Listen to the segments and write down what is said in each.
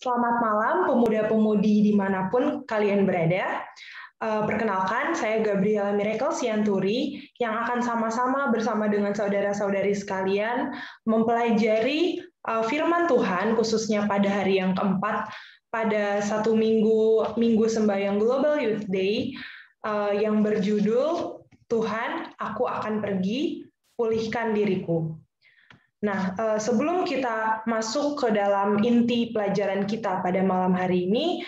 Selamat malam, pemuda-pemudi dimanapun kalian berada. Perkenalkan, saya Gabriela Miracle Sianturi yang akan sama-sama bersama dengan saudara-saudari sekalian mempelajari firman Tuhan, khususnya pada hari yang keempat, pada satu minggu sembahyang Global Youth Day, yang berjudul Tuhan, Aku Akan Pergi, Pulihkan Diriku. Nah, sebelum kita masuk ke dalam inti pelajaran kita pada malam hari ini,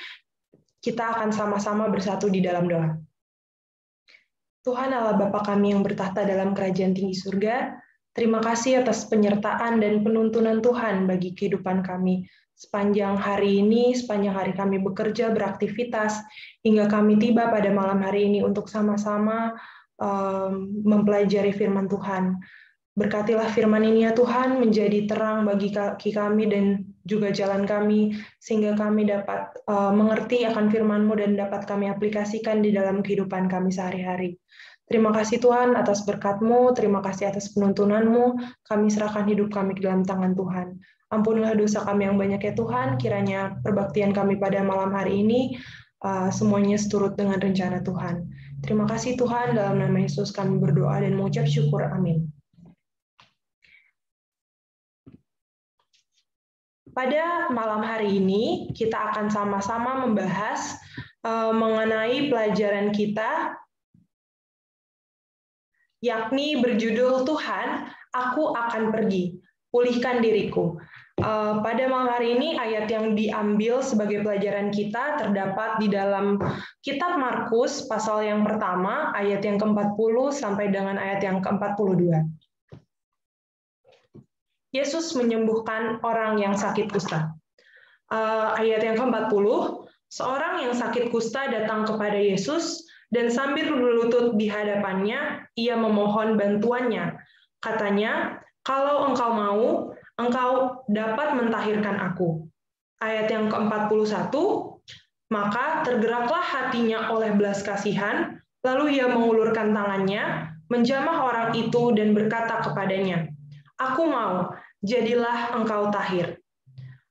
kita akan sama-sama bersatu di dalam doa. Tuhan Allah Bapa kami yang bertahta dalam kerajaan tinggi surga, terima kasih atas penyertaan dan penuntunan Tuhan bagi kehidupan kami. Sepanjang hari ini, sepanjang hari kami bekerja, beraktivitas, hingga kami tiba pada malam hari ini untuk sama-sama mempelajari firman Tuhan. Berkatilah firman ini ya Tuhan, menjadi terang bagi kaki kami dan juga jalan kami, sehingga kami dapat mengerti akan firman-Mu dan dapat kami aplikasikan di dalam kehidupan kami sehari-hari. Terima kasih Tuhan atas berkat-Mu, terima kasih atas penuntunan-Mu, kami serahkan hidup kami ke dalam tangan Tuhan. Ampunilah dosa kami yang banyak ya Tuhan, kiranya perbaktian kami pada malam hari ini, semuanya seturut dengan rencana Tuhan. Terima kasih Tuhan, dalam nama Yesus kami berdoa dan mengucap syukur, amin. Pada malam hari ini, kita akan sama-sama membahas mengenai pelajaran kita, yakni berjudul Tuhan, Aku Akan Pergi, Pulihkan Diriku. Pada malam hari ini, ayat yang diambil sebagai pelajaran kita terdapat di dalam kitab Markus, pasal yang pertama, ayat yang ke-40 sampai dengan ayat yang ke-42. Yesus menyembuhkan orang yang sakit kusta. Ayat yang ke-40, seorang yang sakit kusta datang kepada Yesus dan sambil berlutut di hadapannya, ia memohon bantuannya. Katanya, kalau engkau mau, engkau dapat mentahirkan aku. Ayat yang ke-41, maka tergeraklah hatinya oleh belas kasihan, lalu ia mengulurkan tangannya, menjamah orang itu dan berkata kepadanya, Aku mau, jadilah engkau tahir.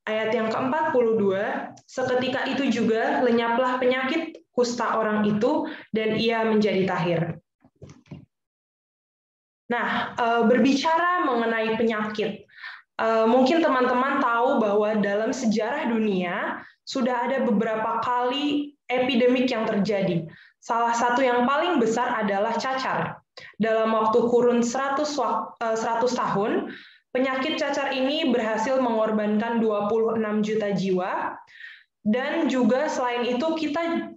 Ayat yang ke-42, seketika itu juga lenyaplah penyakit kusta orang itu dan ia menjadi tahir. Nah, berbicara mengenai penyakit, mungkin teman-teman tahu bahwa dalam sejarah dunia sudah ada beberapa kali epidemik yang terjadi. Salah satu yang paling besar adalah cacar. Dalam waktu kurun 100 tahun, penyakit cacar ini berhasil mengorbankan 26 juta jiwa, dan juga selain itu kita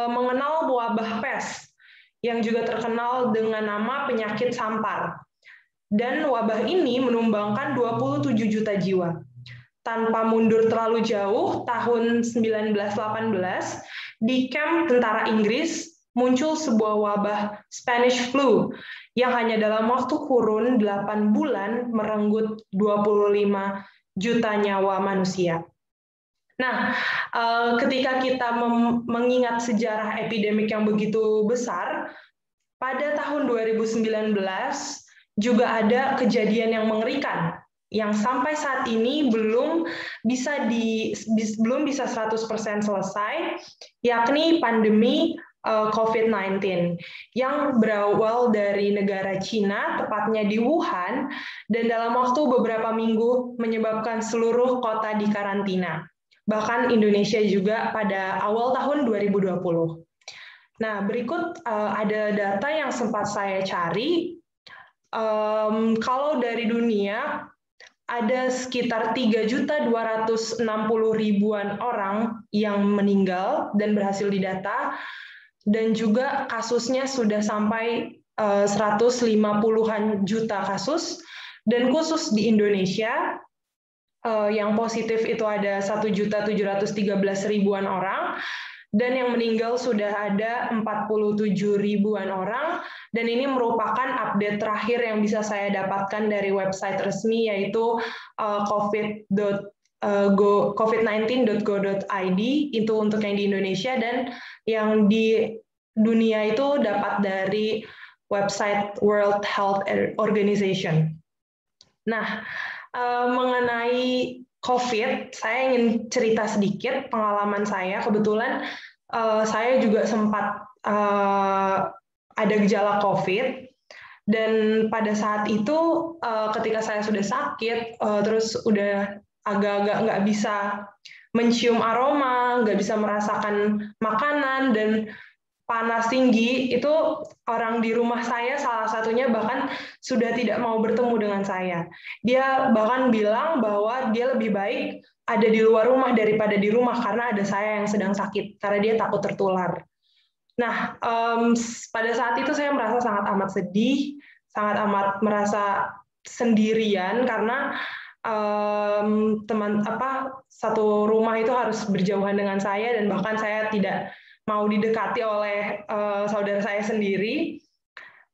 mengenal wabah pes, yang juga terkenal dengan nama penyakit sampar. Dan wabah ini menumbangkan 27 juta jiwa. Tanpa mundur terlalu jauh, tahun 1918, di kamp tentara Inggris, muncul sebuah wabah Spanish flu yang hanya dalam waktu kurun 8 bulan merenggut 25 juta nyawa manusia. Nah, ketika kita mengingat sejarah epidemik yang begitu besar, pada tahun 2019 juga ada kejadian yang mengerikan yang sampai saat ini belum bisa 100% selesai, yakni pandemi COVID-19 yang berawal dari negara Cina, tepatnya di Wuhan, dan dalam waktu beberapa minggu menyebabkan seluruh kota di karantina. Bahkan Indonesia juga pada awal tahun 2020. Nah, berikut ada data yang sempat saya cari. Kalau dari dunia, ada sekitar 3.260.000 orang yang meninggal dan berhasil didata, dan juga kasusnya sudah sampai 150-an juta kasus, dan khusus di Indonesia yang positif itu ada 1.713.000-an orang, dan yang meninggal sudah ada 47.000-an orang, dan ini merupakan update terakhir yang bisa saya dapatkan dari website resmi, yaitu covid19.go.id, itu untuk yang di Indonesia, dan yang di dunia itu dapat dari website World Health Organization. Nah, mengenai COVID, saya ingin cerita sedikit pengalaman saya. Kebetulan saya juga sempat ada gejala COVID, dan pada saat itu ketika saya sudah sakit, terus udah agak-agak nggak bisa mencium aroma, nggak bisa merasakan makanan, dan panas tinggi, itu orang di rumah saya salah satunya bahkan sudah tidak mau bertemu dengan saya. Dia bahkan bilang bahwa dia lebih baik ada di luar rumah daripada di rumah karena ada saya yang sedang sakit, karena dia takut tertular. Nah, pada saat itu saya merasa sangat amat sedih, sangat amat merasa sendirian karena satu rumah itu harus berjauhan dengan saya, dan bahkan saya tidak mau didekati oleh saudara saya sendiri.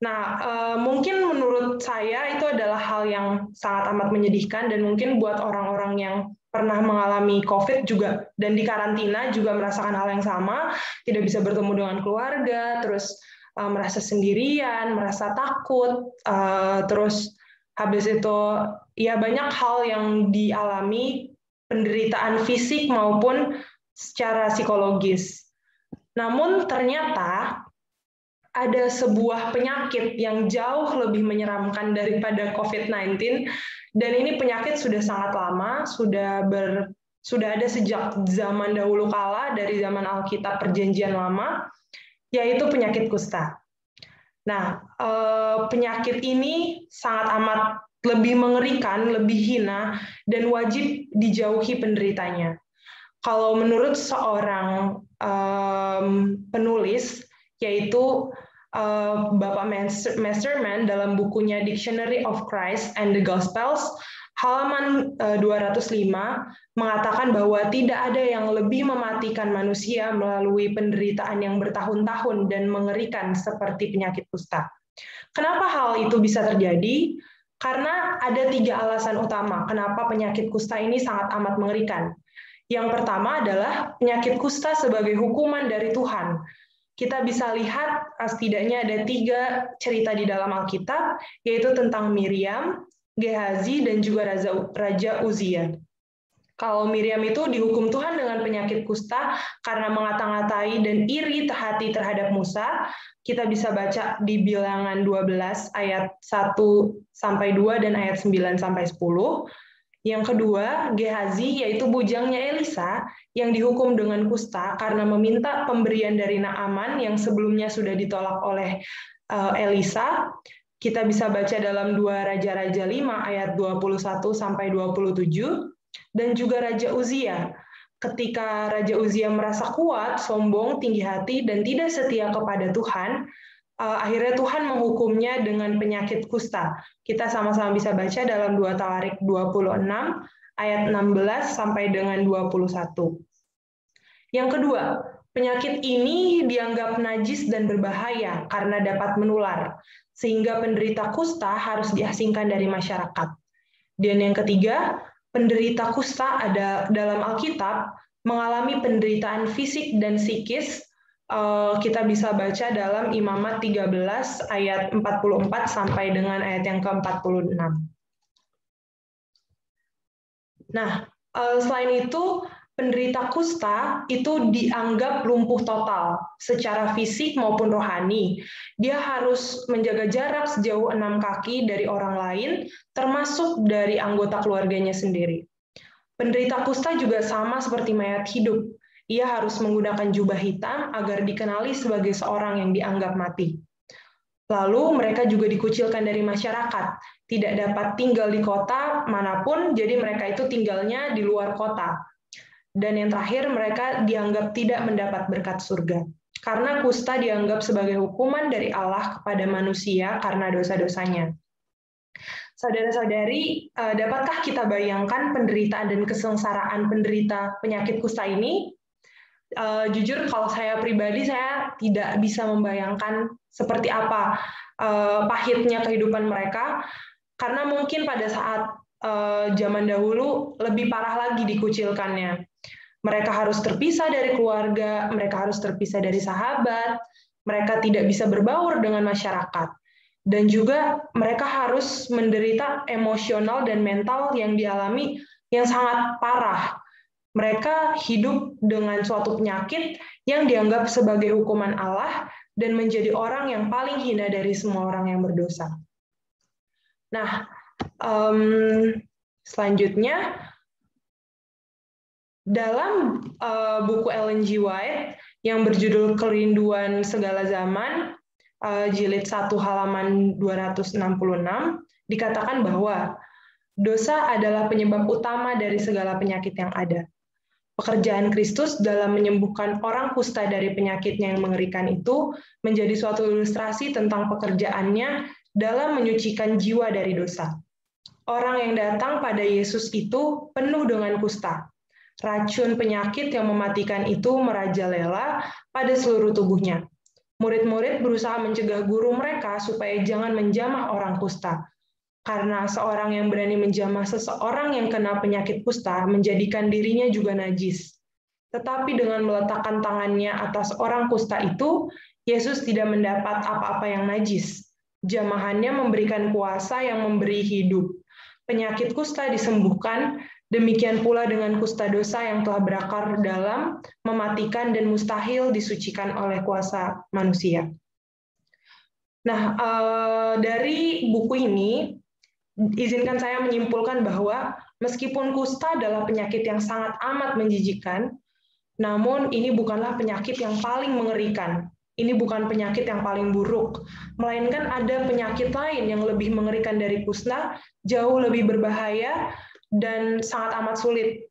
Nah, mungkin menurut saya itu adalah hal yang sangat amat menyedihkan, dan mungkin buat orang-orang yang pernah mengalami COVID juga dan di karantina juga merasakan hal yang sama, tidak bisa bertemu dengan keluarga, terus merasa sendirian, merasa takut, terus habis itu ya banyak hal yang dialami, penderitaan fisik maupun secara psikologis. Namun ternyata ada sebuah penyakit yang jauh lebih menyeramkan daripada COVID-19, dan ini penyakit sudah sangat lama, sudah ada sejak zaman dahulu kala, dari zaman Alkitab Perjanjian Lama, yaitu penyakit kusta. Nah, penyakit ini sangat amat lebih mengerikan, lebih hina, dan wajib dijauhi penderitanya. Kalau menurut seorang penulis, yaitu Bapak Masterman dalam bukunya Dictionary of Christ and the Gospels, halaman 205, mengatakan bahwa tidak ada yang lebih mematikan manusia melalui penderitaan yang bertahun-tahun dan mengerikan seperti penyakit kusta. Kenapa hal itu bisa terjadi? Karena ada 3 alasan utama kenapa penyakit kusta ini sangat amat mengerikan. Yang pertama adalah penyakit kusta sebagai hukuman dari Tuhan. Kita bisa lihat setidaknya ada 3 cerita di dalam Alkitab, yaitu tentang Miriam, Gehazi, dan juga Raja Uzia. Kalau Miriam itu dihukum Tuhan dengan penyakit kusta karena mengata-ngatai dan iri hati terhadap Musa. Kita bisa baca di Bilangan 12 ayat 1-2 dan ayat 9-10. Yang kedua, Gehazi, yaitu bujangnya Elisa, yang dihukum dengan kusta karena meminta pemberian dari Naaman yang sebelumnya sudah ditolak oleh Elisa. Kita bisa baca dalam 2 Raja-Raja 5 ayat 21-27, dan juga Raja Uzia. Ketika Raja Uzia merasa kuat, sombong, tinggi hati, dan tidak setia kepada Tuhan, akhirnya Tuhan menghukumnya dengan penyakit kusta. Kita sama-sama bisa baca dalam 2 Tawarik 26 ayat 16 sampai dengan 21. Yang kedua, penyakit ini dianggap najis dan berbahaya karena dapat menular, sehingga penderita kusta harus diasingkan dari masyarakat. Dan yang ketiga, penderita kusta ada dalam Alkitab mengalami penderitaan fisik dan psikis. Kita bisa baca dalam Imamat 13 ayat 44 sampai dengan ayat yang ke-46. Nah, selain itu, penderita kusta itu dianggap lumpuh total secara fisik maupun rohani. Dia harus menjaga jarak sejauh 6 kaki dari orang lain, termasuk dari anggota keluarganya sendiri. Penderita kusta juga sama seperti mayat hidup. Ia harus menggunakan jubah hitam agar dikenali sebagai seorang yang dianggap mati. Lalu mereka juga dikucilkan dari masyarakat, tidak dapat tinggal di kota manapun, jadi mereka itu tinggalnya di luar kota. Dan yang terakhir, mereka dianggap tidak mendapat berkat surga. Karena kusta dianggap sebagai hukuman dari Allah kepada manusia karena dosa-dosanya. Saudara-saudari, dapatkah kita bayangkan penderitaan dan kesengsaraan penderita penyakit kusta ini? Jujur, kalau saya pribadi, saya tidak bisa membayangkan seperti apa pahitnya kehidupan mereka, karena mungkin pada saat zaman dahulu lebih parah lagi dikucilkannya. Mereka harus terpisah dari keluarga, mereka harus terpisah dari sahabat, mereka tidak bisa berbaur dengan masyarakat. Dan juga mereka harus menderita emosional dan mental yang dialami yang sangat parah. Mereka hidup dengan suatu penyakit yang dianggap sebagai hukuman Allah dan menjadi orang yang paling hina dari semua orang yang berdosa. Nah, selanjutnya, dalam buku Ellen G. White yang berjudul Kerinduan Segala Zaman, jilid 1 halaman 266, dikatakan bahwa dosa adalah penyebab utama dari segala penyakit yang ada. Pekerjaan Kristus dalam menyembuhkan orang kusta dari penyakitnya yang mengerikan itu menjadi suatu ilustrasi tentang pekerjaannya dalam menyucikan jiwa dari dosa. Orang yang datang pada Yesus itu penuh dengan kusta. Racun penyakit yang mematikan itu merajalela pada seluruh tubuhnya. Murid-murid berusaha mencegah guru mereka supaya jangan menjamah orang kusta. Karena seorang yang berani menjamah seseorang yang kena penyakit kusta menjadikan dirinya juga najis. Tetapi dengan meletakkan tangannya atas orang kusta itu, Yesus tidak mendapat apa-apa yang najis. Jamahannya memberikan kuasa yang memberi hidup. Penyakit kusta disembuhkan, demikian pula dengan kusta dosa yang telah berakar dalam, mematikan dan mustahil disucikan oleh kuasa manusia. Nah, dari buku ini, izinkan saya menyimpulkan bahwa meskipun kusta adalah penyakit yang sangat amat menjijikkan, namun ini bukanlah penyakit yang paling mengerikan. Ini bukan penyakit yang paling buruk, melainkan ada penyakit lain yang lebih mengerikan dari kusta, jauh lebih berbahaya, dan sangat amat sulit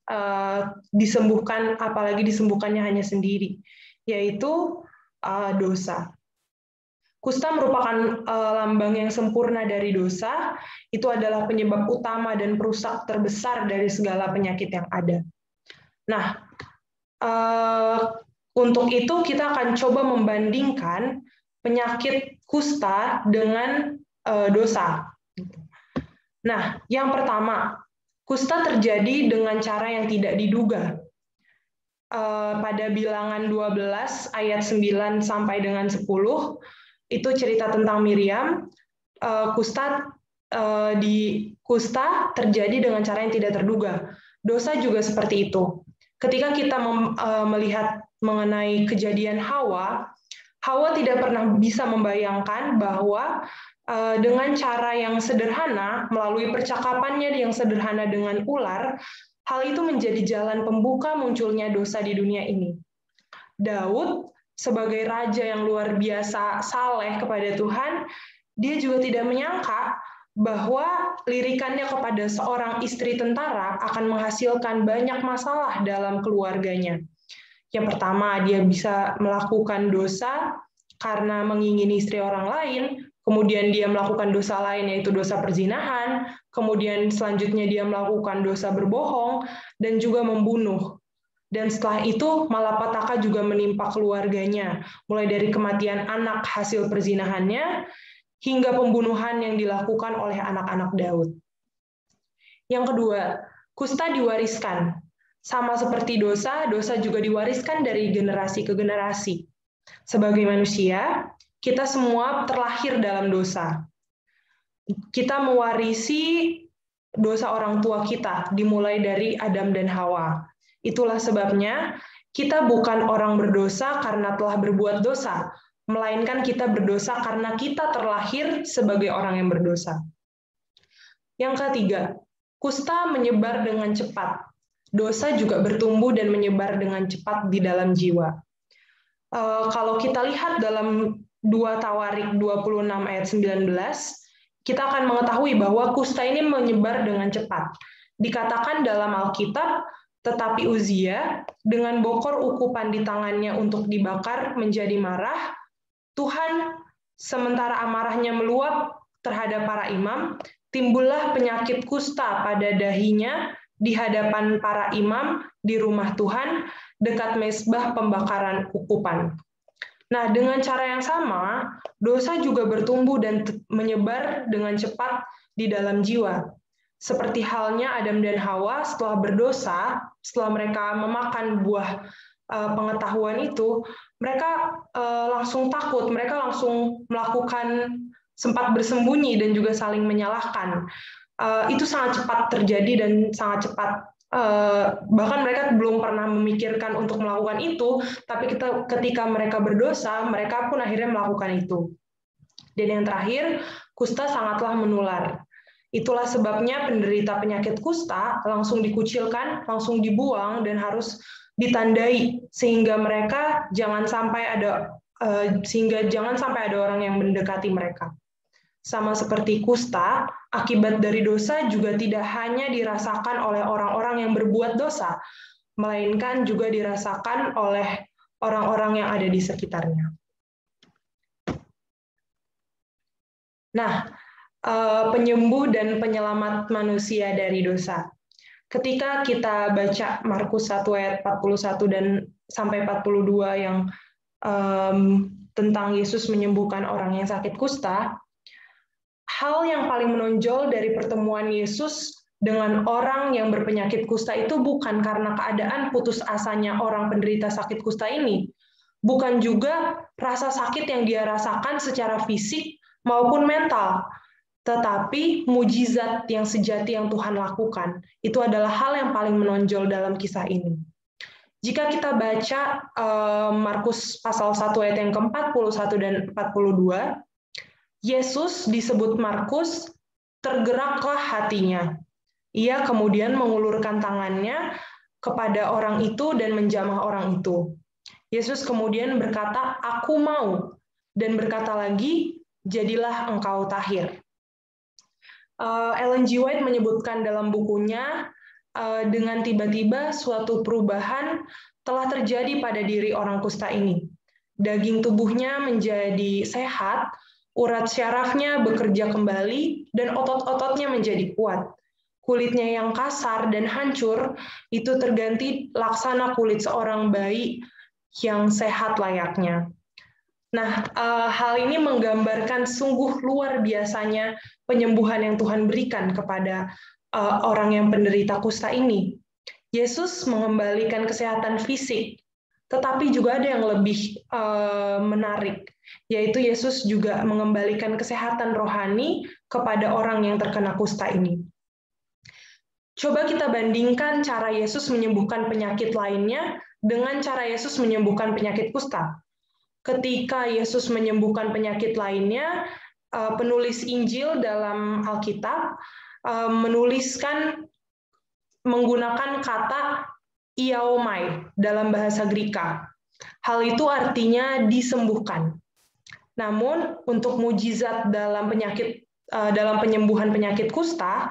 disembuhkan, apalagi disembuhkannya hanya sendiri, yaitu dosa. Kusta merupakan lambang yang sempurna dari dosa, itu adalah penyebab utama dan perusak terbesar dari segala penyakit yang ada. Nah, untuk itu kita akan coba membandingkan penyakit kusta dengan dosa. Nah, yang pertama, kusta terjadi dengan cara yang tidak diduga. Pada Bilangan 12 ayat 9 sampai dengan 10, itu cerita tentang Miriam. Kusta terjadi dengan cara yang tidak terduga. Dosa juga seperti itu. Ketika kita melihat mengenai kejadian Hawa tidak pernah bisa membayangkan bahwa dengan cara yang sederhana, melalui percakapannya yang sederhana dengan ular, hal itu menjadi jalan pembuka munculnya dosa di dunia ini. Daud sebagai raja yang luar biasa saleh kepada Tuhan, dia juga tidak menyangka bahwa lirikannya kepada seorang istri tentara akan menghasilkan banyak masalah dalam keluarganya. Yang pertama, dia bisa melakukan dosa karena mengingini istri orang lain, kemudian dia melakukan dosa lain yaitu dosa perzinahan, kemudian selanjutnya dia melakukan dosa berbohong, dan juga membunuh. Dan setelah itu malapetaka juga menimpa keluarganya, mulai dari kematian anak hasil perzinahannya, hingga pembunuhan yang dilakukan oleh anak-anak Daud. Yang kedua, kusta diwariskan. Sama seperti dosa, dosa juga diwariskan dari generasi ke generasi. Sebagai manusia, kita semua terlahir dalam dosa. Kita mewarisi dosa orang tua kita, dimulai dari Adam dan Hawa. Itulah sebabnya kita bukan orang berdosa karena telah berbuat dosa, melainkan kita berdosa karena kita terlahir sebagai orang yang berdosa. Yang ketiga, kusta menyebar dengan cepat. Dosa juga bertumbuh dan menyebar dengan cepat di dalam jiwa. Kalau kita lihat dalam 2 Tawarik 26 ayat 19, kita akan mengetahui bahwa kusta ini menyebar dengan cepat. Dikatakan dalam Alkitab, tetapi Uzia, dengan bokor ukupan di tangannya untuk dibakar menjadi marah, Tuhan sementara amarahnya meluap terhadap para imam, timbullah penyakit kusta pada dahinya di hadapan para imam di rumah Tuhan, dekat mezbah pembakaran ukupan. Nah, dengan cara yang sama, dosa juga bertumbuh dan menyebar dengan cepat di dalam jiwa. Seperti halnya Adam dan Hawa setelah berdosa, setelah mereka memakan buah pengetahuan itu, mereka langsung takut, mereka langsung melakukan sempat bersembunyi dan juga saling menyalahkan. itu sangat cepat terjadi dan sangat cepat. Bahkan mereka belum pernah memikirkan untuk melakukan itu, tapi ketika mereka berdosa, mereka pun akhirnya melakukan itu. Dan yang terakhir, kusta sangatlah menular. Itulah sebabnya penderita penyakit kusta langsung dikucilkan, langsung dibuang, dan harus ditandai sehingga jangan sampai ada orang yang mendekati mereka. Sama seperti kusta, akibat dari dosa juga tidak hanya dirasakan oleh orang-orang yang berbuat dosa, melainkan juga dirasakan oleh orang-orang yang ada di sekitarnya. Nah, penyembuh dan penyelamat manusia dari dosa. Ketika kita baca Markus 1 ayat 41 dan sampai 42 yang tentang Yesus menyembuhkan orang yang sakit kusta, hal yang paling menonjol dari pertemuan Yesus dengan orang yang berpenyakit kusta itu bukan karena keadaan putus asanya orang penderita sakit kusta ini, bukan juga rasa sakit yang dia rasakan secara fisik maupun mental, tetapi mujizat yang sejati yang Tuhan lakukan. Itu adalah hal yang paling menonjol dalam kisah ini. Jika kita baca Markus pasal 1 ayat yang ke-41 dan 42, Yesus disebut Markus, tergeraklah hatinya. Ia kemudian mengulurkan tangannya kepada orang itu dan menjamah orang itu. Yesus kemudian berkata, "Aku mau," dan berkata lagi, "Jadilah engkau tahir." Ellen G. White menyebutkan dalam bukunya, dengan tiba-tiba suatu perubahan telah terjadi pada diri orang kusta ini. Daging tubuhnya menjadi sehat, urat syarafnya bekerja kembali, dan otot-ototnya menjadi kuat. Kulitnya yang kasar dan hancur itu terganti laksana kulit seorang bayi yang sehat layaknya. Nah, hal ini menggambarkan sungguh luar biasanya penyembuhan yang Tuhan berikan kepada orang yang penderita kusta ini. Yesus mengembalikan kesehatan fisik, tetapi juga ada yang lebih menarik, yaitu Yesus juga mengembalikan kesehatan rohani kepada orang yang terkena kusta ini. Coba kita bandingkan cara Yesus menyembuhkan penyakit lainnya dengan cara Yesus menyembuhkan penyakit kusta. Ketika Yesus menyembuhkan penyakit lainnya, penulis Injil dalam Alkitab menuliskan menggunakan kata iaomai dalam bahasa Greka. Hal itu artinya disembuhkan. Namun untuk mujizat dalam penyembuhan penyakit kusta,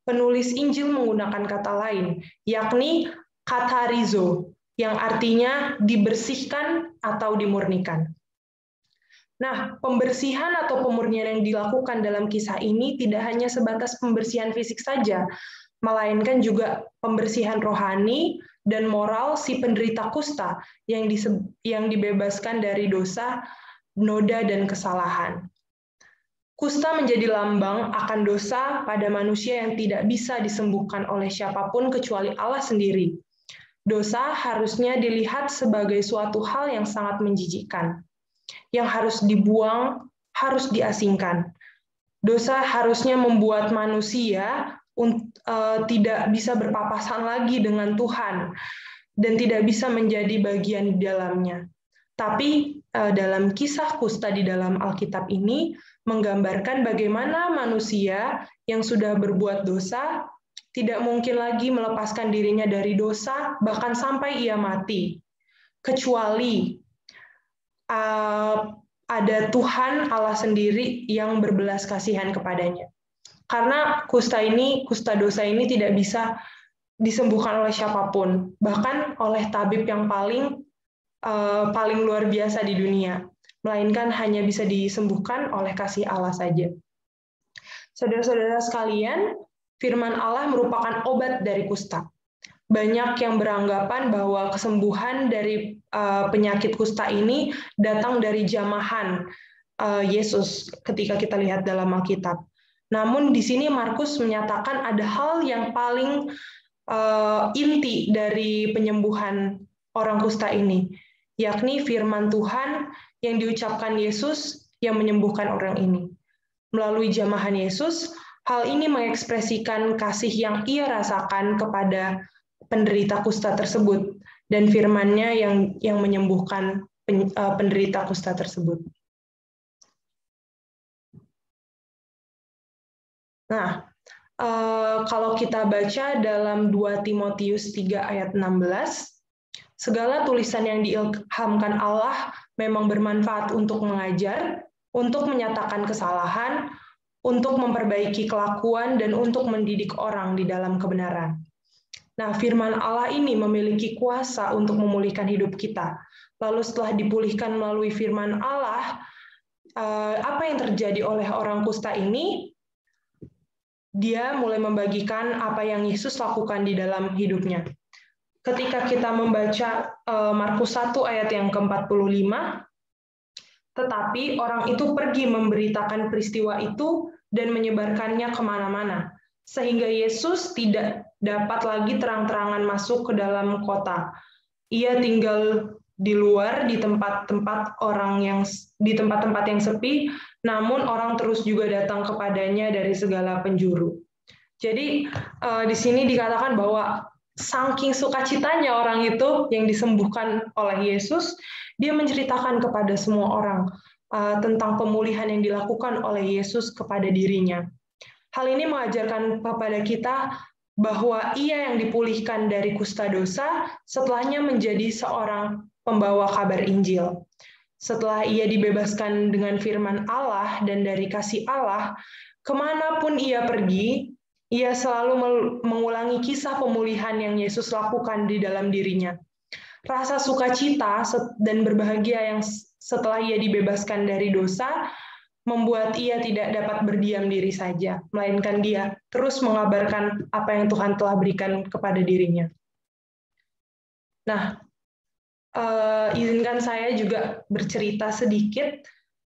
penulis Injil menggunakan kata lain, yakni katharizo, yang artinya dibersihkan atau dimurnikan. Nah, pembersihan atau pemurnian yang dilakukan dalam kisah ini tidak hanya sebatas pembersihan fisik saja, melainkan juga pembersihan rohani dan moral si penderita kusta yang dibebaskan dari dosa, noda, dan kesalahan. Kusta menjadi lambang akan dosa pada manusia yang tidak bisa disembuhkan oleh siapapun kecuali Allah sendiri. Dosa harusnya dilihat sebagai suatu hal yang sangat menjijikkan, yang harus dibuang, harus diasingkan. Dosa harusnya membuat manusia tidak bisa berpapasan lagi dengan Tuhan dan tidak bisa menjadi bagian di dalamnya. Tapi dalam kisah kusta di dalam Alkitab ini menggambarkan bagaimana manusia yang sudah berbuat dosa tidak mungkin lagi melepaskan dirinya dari dosa, bahkan sampai ia mati, kecuali ada Tuhan Allah sendiri yang berbelas kasihan kepadanya. Karena kusta dosa ini tidak bisa disembuhkan oleh siapapun, bahkan oleh tabib yang paling luar biasa di dunia, melainkan hanya bisa disembuhkan oleh kasih Allah saja. Saudara-saudara sekalian, firman Allah merupakan obat dari kusta. Banyak yang beranggapan bahwa kesembuhan dari penyakit kusta ini datang dari jamahan Yesus ketika kita lihat dalam Alkitab. Namun di sini Markus menyatakan ada hal yang paling inti dari penyembuhan orang kusta ini, yakni firman Tuhan yang diucapkan Yesus yang menyembuhkan orang ini. Melalui jamahan Yesus, Hal ini mengekspresikan kasih yang ia rasakan kepada penderita kusta tersebut, dan firman-Nya yang menyembuhkan penderita kusta tersebut. Nah, kalau kita baca dalam 2 Timotius 3 ayat 16, segala tulisan yang diilhamkan Allah memang bermanfaat untuk mengajar, untuk menyatakan kesalahan, untuk memperbaiki kelakuan, dan untuk mendidik orang di dalam kebenaran. Nah, firman Allah ini memiliki kuasa untuk memulihkan hidup kita. Lalu setelah dipulihkan melalui firman Allah, apa yang terjadi oleh orang kusta ini? Dia mulai membagikan apa yang Yesus lakukan di dalam hidupnya. Ketika kita membaca Markus 1 ayat yang ke-45, tetapi orang itu pergi memberitakan peristiwa itu dan menyebarkannya kemana-mana, sehingga Yesus tidak dapat lagi terang-terangan masuk ke dalam kota. Ia tinggal di luar di tempat-tempat yang sepi, namun orang terus juga datang kepadanya dari segala penjuru. Jadi di sini dikatakan bahwa saking sukacitanya orang itu yang disembuhkan oleh Yesus, dia menceritakan kepada semua orang tentang pemulihan yang dilakukan oleh Yesus kepada dirinya. Hal ini mengajarkan kepada kita bahwa ia yang dipulihkan dari kusta dosa, setelahnya menjadi seorang pembawa kabar Injil. Setelah ia dibebaskan dengan firman Allah dan dari kasih Allah, kemanapun ia pergi, ia selalu mengulangi kisah pemulihan yang Yesus lakukan di dalam dirinya. Rasa sukacita dan berbahagia yang setelah ia dibebaskan dari dosa membuat ia tidak dapat berdiam diri saja, melainkan dia terus mengabarkan apa yang Tuhan telah berikan kepada dirinya. Nah, izinkan saya juga bercerita sedikit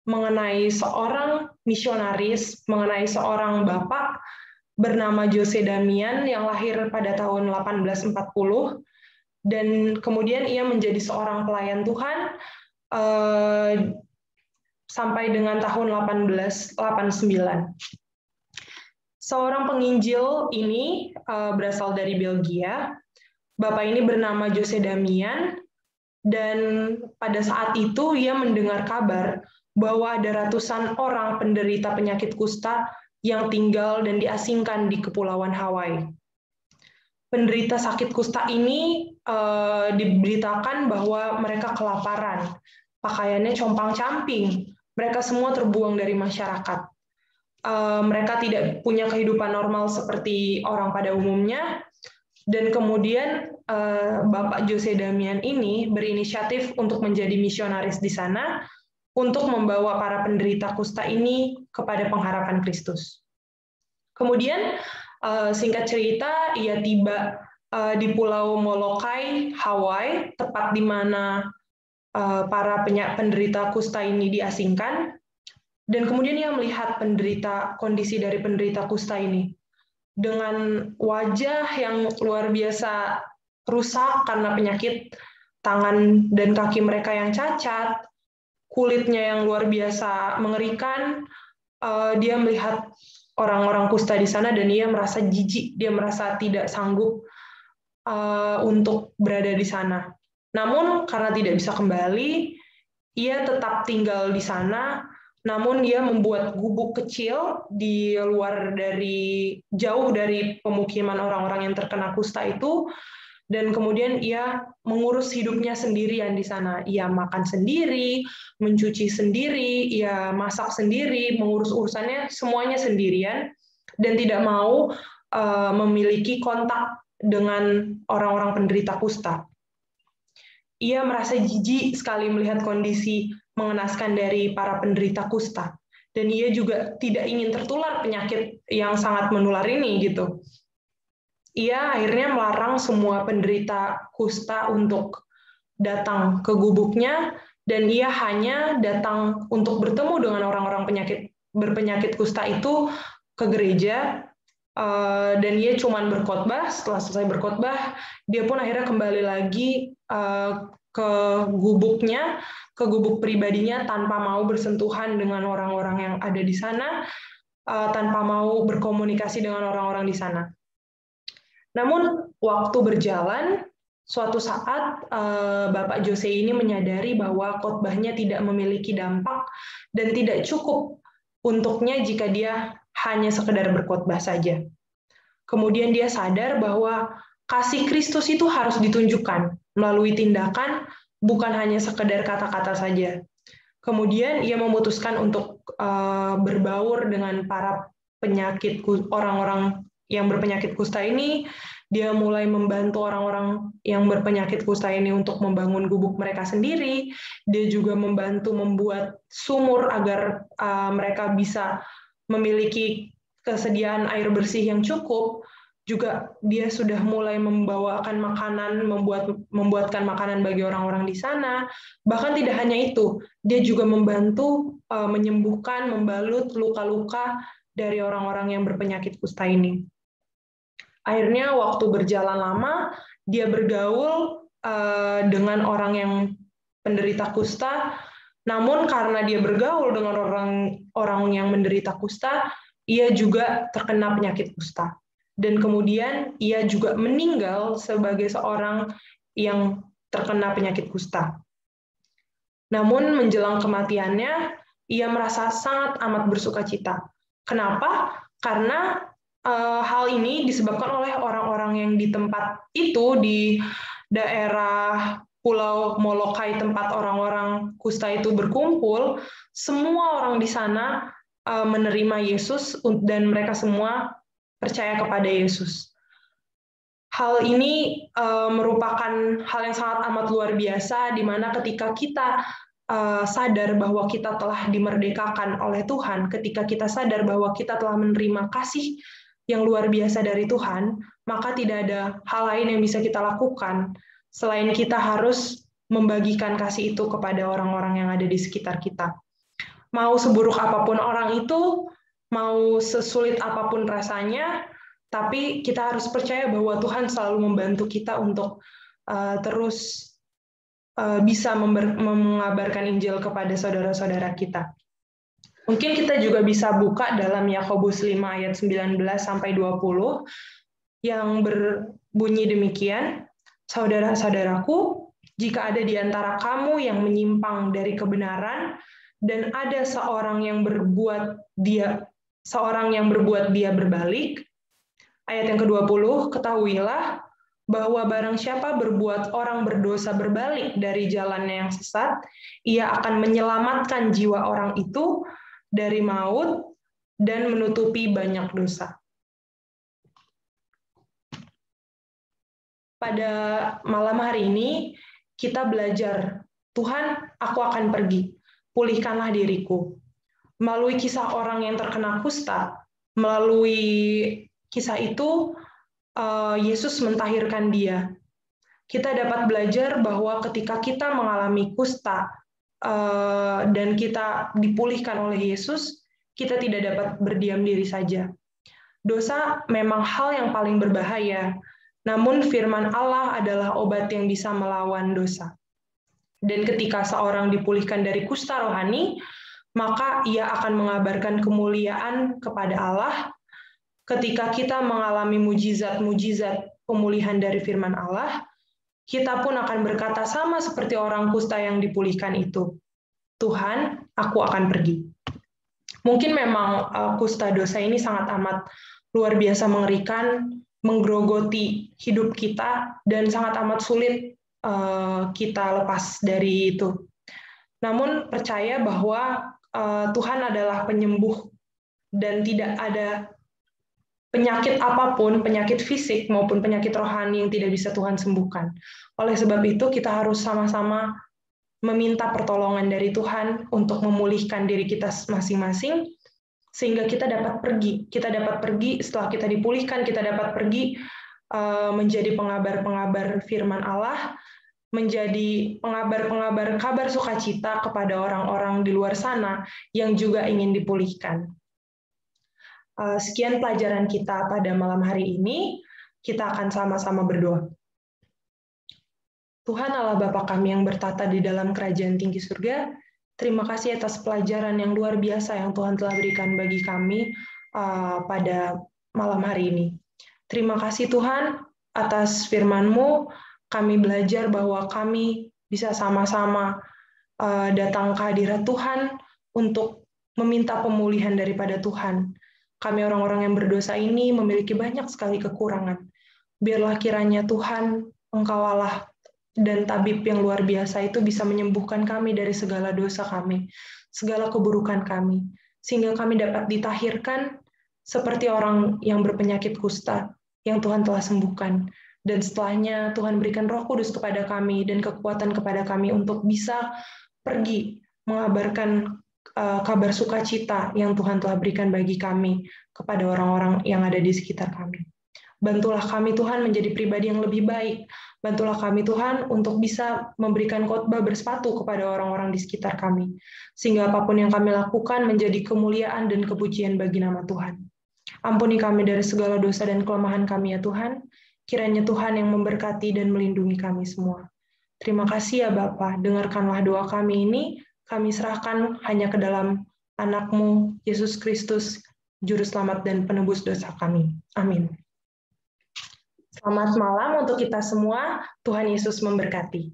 mengenai seorang misionaris, mengenai seorang bapak bernama Jose Damian yang lahir pada tahun 1840, dan kemudian ia menjadi seorang pelayan Tuhan sampai dengan tahun 1889. Seorang penginjil ini berasal dari Belgia. Bapak ini bernama Jose Damian, dan pada saat itu ia mendengar kabar bahwa ada ratusan orang penderita penyakit kusta yang tinggal dan diasingkan di Kepulauan Hawaii. Penderita sakit kusta ini diberitakan bahwa mereka kelaparan, pakaiannya compang-camping, mereka semua terbuang dari masyarakat. Mereka tidak punya kehidupan normal seperti orang pada umumnya, dan kemudian Bapak Jose Damian ini berinisiatif untuk menjadi misionaris di sana, untuk membawa para penderita kusta ini kepada pengharapan Kristus. Kemudian, singkat cerita, ia tiba di Pulau Molokai, Hawaii, tepat di mana para penderita kusta ini diasingkan, dan kemudian ia melihat kondisi dari penderita kusta ini dengan wajah yang luar biasa rusak karena penyakit, tangan dan kaki mereka yang cacat, kulitnya yang luar biasa mengerikan. Dia melihat orang-orang kusta di sana dan ia merasa jijik, dia merasa tidak sanggup untuk berada di sana. Namun karena tidak bisa kembali, ia tetap tinggal di sana, namun ia membuat gubuk kecil di luar jauh dari pemukiman orang-orang yang terkena kusta itu, dan kemudian ia mengurus hidupnya sendirian di sana. Ia makan sendiri, mencuci sendiri, ia masak sendiri, mengurus urusannya semuanya sendirian, dan tidak mau memiliki kontak dengan orang-orang penderita kusta. Ia merasa jijik sekali melihat kondisi mengenaskan dari para penderita kusta, dan ia juga tidak ingin tertular penyakit yang sangat menular ini gitu. Ia akhirnya melarang semua penderita kusta untuk datang ke gubuknya, dan ia hanya datang untuk bertemu dengan orang-orang berpenyakit kusta itu ke gereja, dan ia cuma berkhotbah. Setelah selesai berkhotbah, dia pun akhirnya kembali lagi ke gubuknya, ke gubuk pribadinya, tanpa mau bersentuhan dengan orang-orang yang ada di sana. tanpa mau berkomunikasi dengan orang-orang di sana. Namun waktu berjalan, suatu saat Bapak Jose ini menyadari bahwa khotbahnya tidak memiliki dampak dan tidak cukup untuknya jika dia hanya sekedar berkhotbah saja. Kemudian dia sadar bahwa kasih Kristus itu harus ditunjukkan melalui tindakan, bukan hanya sekedar kata-kata saja. Kemudian ia memutuskan untuk berbaur dengan para penyakit, orang-orang yang berpenyakit kusta ini. Dia mulai membantu orang-orang yang berpenyakit kusta ini untuk membangun gubuk mereka sendiri. Dia juga membantu membuat sumur agar mereka bisa memiliki kesediaan air bersih yang cukup. Juga dia sudah mulai membawakan makanan, membuatkan makanan bagi orang-orang di sana. Bahkan tidak hanya itu, dia juga membantu menyembuhkan, membalut luka-luka dari orang-orang yang berpenyakit kusta ini. Akhirnya waktu berjalan lama, dia bergaul dengan orang yang penderita kusta. Namun karena dia bergaul dengan orang yang menderita kusta, ia juga terkena penyakit kusta. Dan kemudian ia juga meninggal sebagai seorang yang terkena penyakit kusta. Namun menjelang kematiannya, ia merasa sangat amat bersukacita. Kenapa? Karena hal ini disebabkan oleh orang-orang yang di tempat itu, di daerah Pulau Molokai tempat orang-orang kusta itu berkumpul. Semua orang di sana menerima Yesus dan mereka semua percaya kepada Yesus. Hal ini merupakan hal yang sangat amat luar biasa, di mana ketika kita sadar bahwa kita telah dimerdekakan oleh Tuhan, ketika kita sadar bahwa kita telah menerima kasih yang luar biasa dari Tuhan, maka tidak ada hal lain yang bisa kita lakukan selain kita harus membagikan kasih itu kepada orang-orang yang ada di sekitar kita. Mau seburuk apapun orang itu, mau sesulit apapun rasanya, tapi kita harus percaya bahwa Tuhan selalu membantu kita untuk terus bisa mengabarkan Injil kepada saudara-saudara kita. Mungkin kita juga bisa buka dalam Yakobus 5 ayat 19 sampai 20 yang berbunyi demikian, saudara-saudaraku, jika ada di antara kamu yang menyimpang dari kebenaran dan ada seorang yang berbuat dia berbalik. Ayat yang ke-20, ketahuilah bahwa barang siapa berbuat orang berdosa berbalik dari jalannya yang sesat, ia akan menyelamatkan jiwa orang itu dari maut dan menutupi banyak dosa. Pada malam hari ini, kita belajar, Tuhan, aku akan pergi, pulihkanlah diriku. Melalui kisah orang yang terkena kusta, melalui kisah itu, Yesus mentahirkan dia. Kita dapat belajar bahwa ketika kita mengalami kusta dan kita dipulihkan oleh Yesus, kita tidak dapat berdiam diri saja. Dosa memang hal yang paling berbahaya, namun firman Allah adalah obat yang bisa melawan dosa. Dan ketika seorang dipulihkan dari kusta rohani, maka ia akan mengabarkan kemuliaan kepada Allah. Ketika kita mengalami mujizat-mujizat pemulihan dari firman Allah, kita pun akan berkata sama seperti orang kusta yang dipulihkan itu. Tuhan, aku akan pergi. Mungkin memang kusta dosa ini sangat amat luar biasa mengerikan, menggerogoti hidup kita, dan sangat amat sulit kita lepas dari itu. Namun percaya bahwa Tuhan adalah penyembuh dan tidak ada penyakit apapun, penyakit fisik maupun penyakit rohani yang tidak bisa Tuhan sembuhkan. Oleh sebab itu, kita harus sama-sama meminta pertolongan dari Tuhan untuk memulihkan diri kita masing-masing, sehingga kita dapat pergi. Kita dapat pergi setelah kita dipulihkan, kita dapat pergi menjadi pengabar-pengabar firman Allah, menjadi pengabar-pengabar kabar sukacita kepada orang-orang di luar sana yang juga ingin dipulihkan. Sekian pelajaran kita pada malam hari ini. Kita akan sama-sama berdoa. Tuhan Allah Bapa kami yang bertata di dalam kerajaan tinggi surga, terima kasih atas pelajaran yang luar biasa yang Tuhan telah berikan bagi kami pada malam hari ini. Terima kasih Tuhan atas firman-Mu. Kami belajar bahwa kami bisa sama-sama datang ke hadirat Tuhan untuk meminta pemulihan daripada Tuhan. Kami orang-orang yang berdosa ini memiliki banyak sekali kekurangan. Biarlah kiranya Tuhan, Engkau Allah dan tabib yang luar biasa itu bisa menyembuhkan kami dari segala dosa kami, segala keburukan kami, sehingga kami dapat ditahirkan seperti orang yang berpenyakit kusta yang Tuhan telah sembuhkan. Dan setelahnya Tuhan berikan Roh Kudus kepada kami dan kekuatan kepada kami untuk bisa pergi mengabarkan kabar sukacita yang Tuhan telah berikan bagi kami kepada orang-orang yang ada di sekitar kami. Bantulah kami Tuhan menjadi pribadi yang lebih baik. Bantulah kami Tuhan untuk bisa memberikan khotbah bersepatu kepada orang-orang di sekitar kami. Sehingga apapun yang kami lakukan menjadi kemuliaan dan kepujian bagi nama Tuhan. Ampuni kami dari segala dosa dan kelemahan kami ya Tuhan. Kiranya Tuhan yang memberkati dan melindungi kami semua. Terima kasih ya Bapa, dengarkanlah doa kami ini, kami serahkan hanya ke dalam anak-Mu, Yesus Kristus, Juru Selamat dan Penebus dosa kami. Amin. Selamat malam untuk kita semua, Tuhan Yesus memberkati.